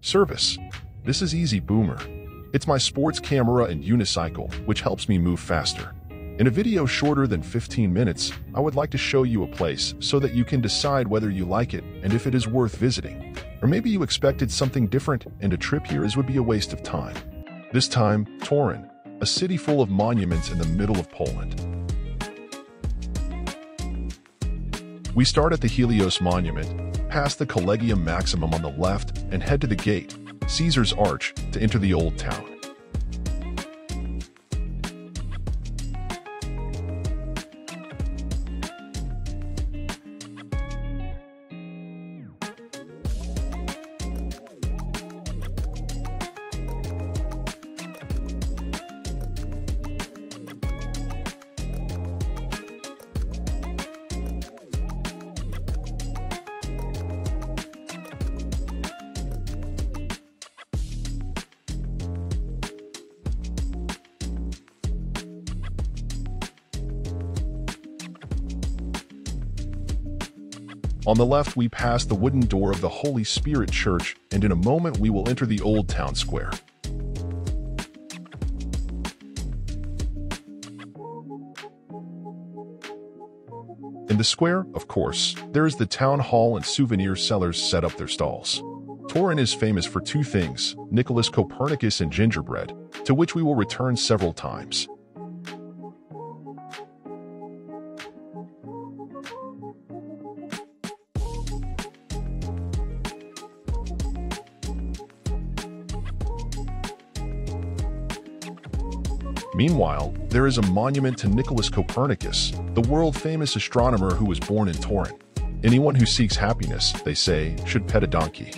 Service. This is Easy Boomer. It's my sports camera and unicycle, which helps me move faster. In a video shorter than 15 minutes, I would like to show you a place so that you can decide whether you like it and if it is worth visiting. Or maybe you expected something different and a trip here would be a waste of time. This time, Torun, a city full of monuments in the middle of Poland. We start at the Helios Monument, past the Collegium Maximum on the left, and head to the gate, Caesar's Arch, to enter the Old Town. On the left, we pass the wooden door of the Holy Spirit Church, and in a moment we will enter the Old Town Square. In the square, of course, there is the town hall and souvenir sellers set up their stalls. Torun is famous for two things, Nicholas Copernicus and gingerbread, to which we will return several times. Meanwhile, there is a monument to Nicholas Copernicus, the world-famous astronomer who was born in Torun. Anyone who seeks happiness, they say, should pet a donkey.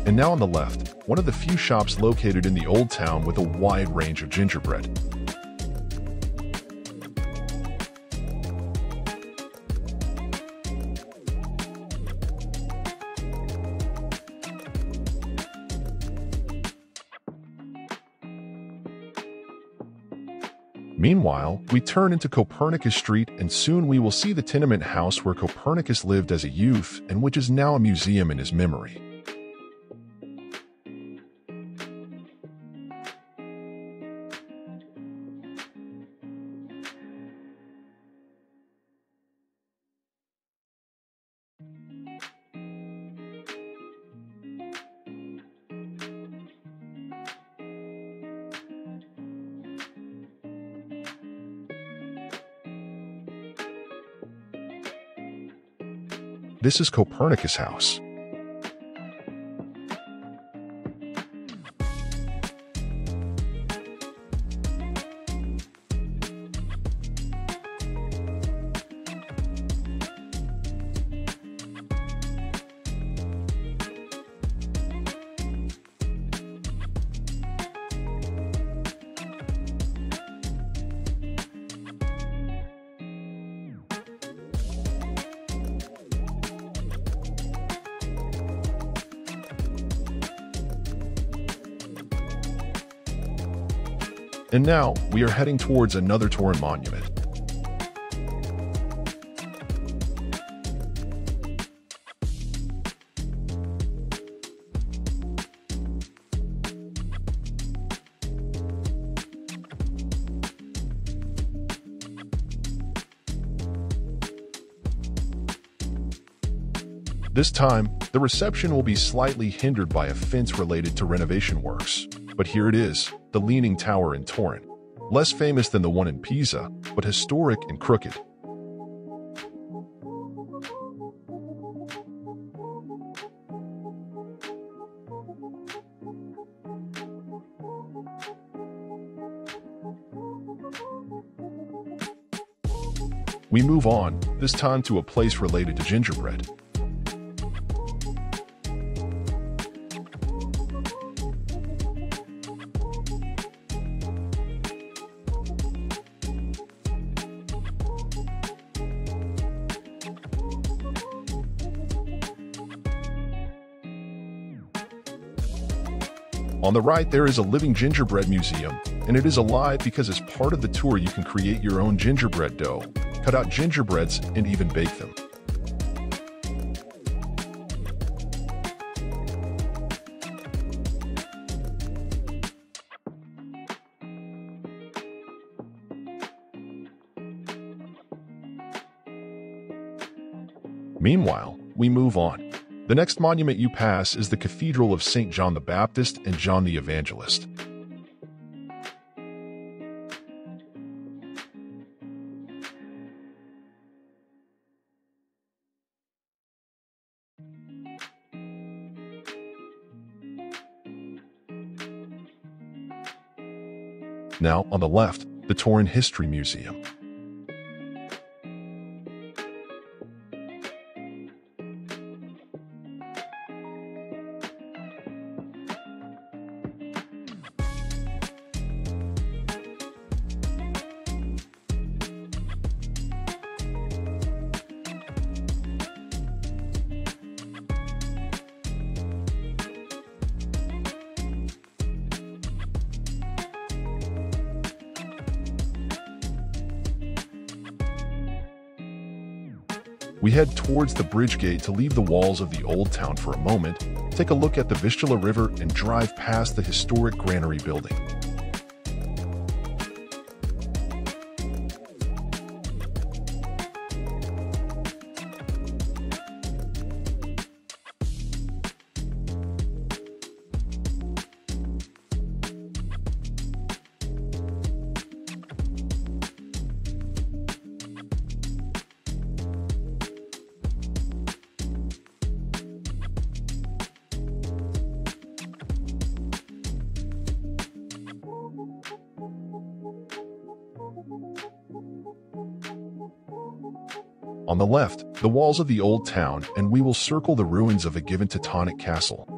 And now on the left, one of the few shops located in the Old Town with a wide range of gingerbread. Meanwhile, we turn into Copernicus Street and soon we will see the tenement house where Copernicus lived as a youth and which is now a museum in his memory. This is Copernicus House. And now, we are heading towards another Torun monument. This time, the reception will be slightly hindered by a fence related to renovation works. But here it is, the Leaning Tower in Torun. Less famous than the one in Pisa, but historic and crooked. We move on, this time to a place related to gingerbread. On the right, there is a living gingerbread museum, and it is alive because as part of the tour you can create your own gingerbread dough, cut out gingerbreads, and even bake them. Meanwhile, we move on. The next monument you pass is the Cathedral of St. John the Baptist and John the Evangelist. Now, on the left, the Toruń History Museum. We head towards the bridge gate to leave the walls of the old town for a moment, take a look at the Vistula River, and drive past the historic granary building. On the left, the walls of the old town, and we will circle the ruins of a given Teutonic castle.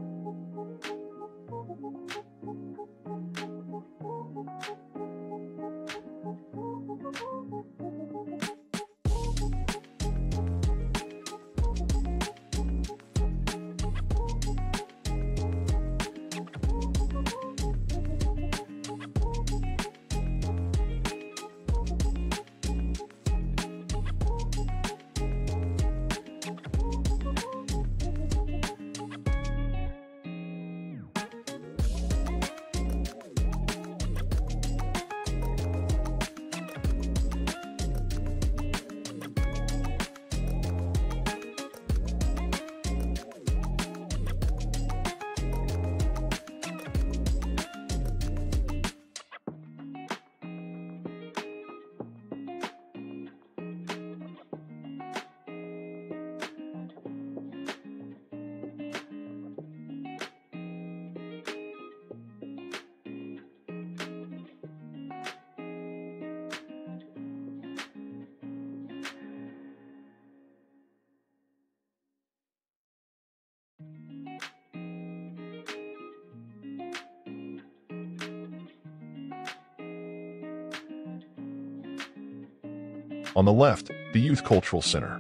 On the left, the Youth Cultural Center.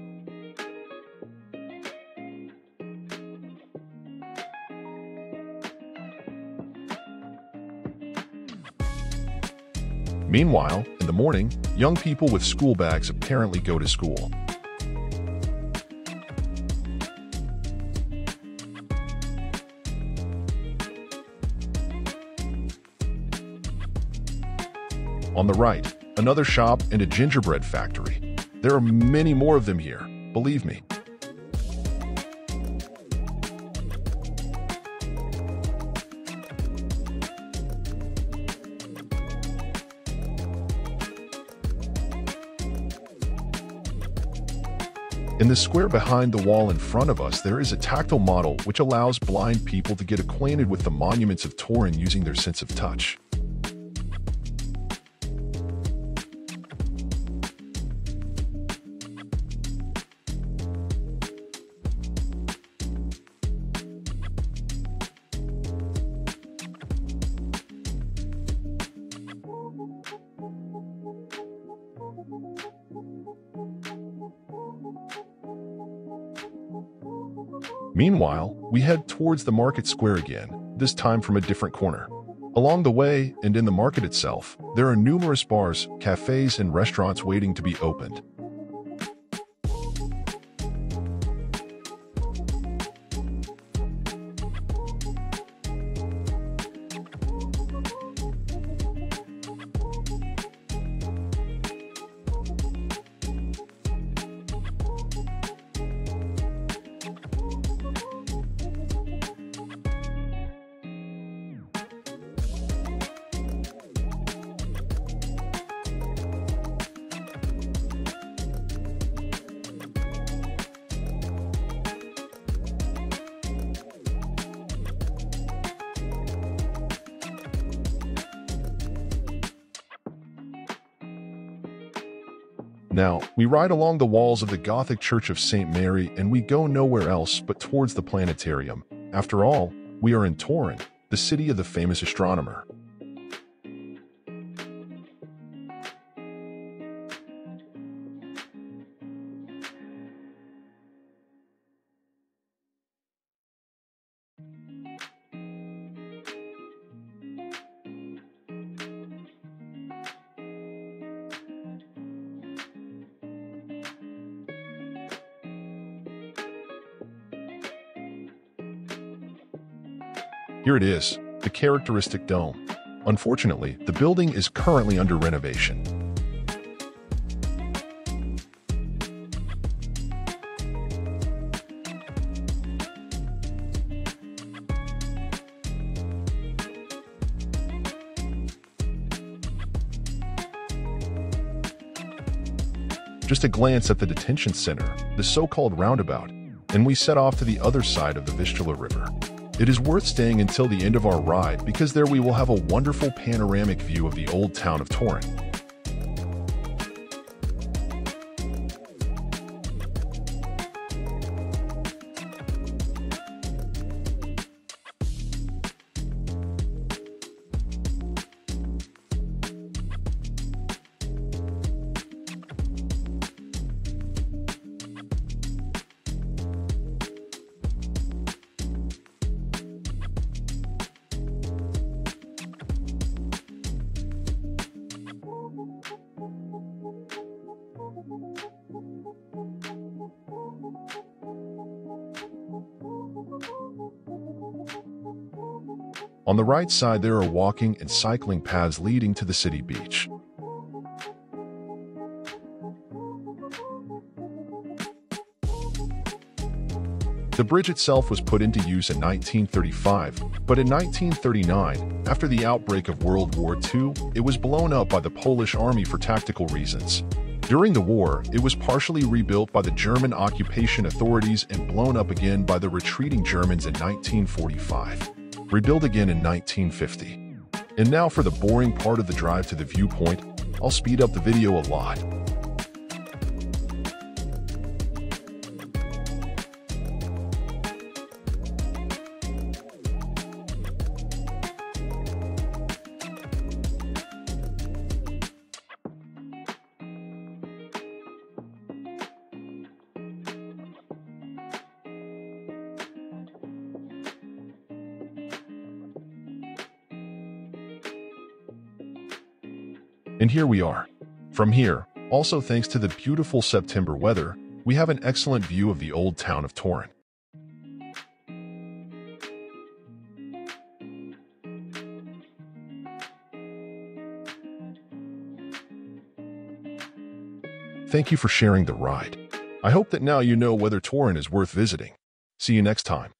Meanwhile, in the morning, young people with school bags apparently go to school. On the right, another shop and a gingerbread factory. There are many more of them here, believe me. In the square behind the wall in front of us, there is a tactile model which allows blind people to get acquainted with the monuments of Toruń using their sense of touch. Meanwhile, we head towards the market square again, this time from a different corner. Along the way, and in the market itself, there are numerous bars, cafes, and restaurants waiting to be opened. Now, we ride along the walls of the Gothic Church of St. Mary and we go nowhere else but towards the planetarium. After all, we are in Toruń, the city of the famous astronomer. Here it is, the characteristic dome. Unfortunately, the building is currently under renovation. Just a glance at the detention center, the so-called roundabout, and we set off to the other side of the Vistula River. It is worth staying until the end of our ride because there we will have a wonderful panoramic view of the old town of Toruń. On the right side, there are walking and cycling paths leading to the city beach. The bridge itself was put into use in 1935, but in 1939, after the outbreak of World War II, it was blown up by the Polish army for tactical reasons. During the war, it was partially rebuilt by the German occupation authorities and blown up again by the retreating Germans in 1945. Rebuilt again in 1950. And now for the boring part of the drive to the viewpoint, I'll speed up the video a lot. And here we are. From here, also thanks to the beautiful September weather, we have an excellent view of the old town of Toruń. Thank you for sharing the ride. I hope that now you know whether Toruń is worth visiting. See you next time.